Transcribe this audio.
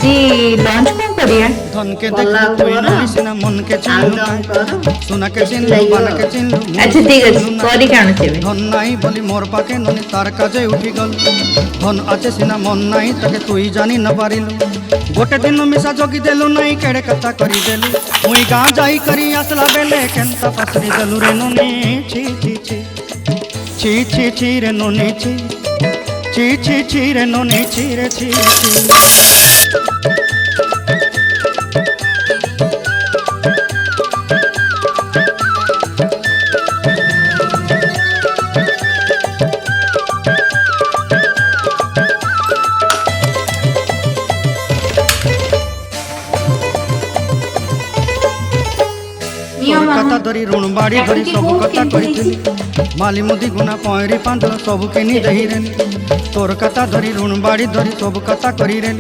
আজি লঞ্চ কোন করিয়া धन के देखलु तुई नहीं सिना मन के चिन्हलु सोना के चिन्हलु बन के चिन्हलु আচ্ছা ঠিক আছে করি কেন চেবে धन নাই বলি মোর পাকে ননি তার কাজে উঠি গল ধন আছে সিনা মন নাই তাকে তুই জানি না পারিলু গোটে দিন মিশা জগি দেলু নাই কেড়ে কথা করি দেলু মুই গাঁ যাই করি আসলা বেলে কেনতা পাসরি দেলু রে ননি ছি ছি ছি ছি ছি ছি রে ননি ছি ছি ছি ছি রে ননি ছি রে ছি ছি কথা ধরি ঋণ বাড়ি ধরি সব কথা কইছিলি মালি মুদি গুনা পয়রি পাঁদ সব কিনি দেই রে তোর কথা ধরি ঋণ বাড়ি ধরি সব কথা করি রে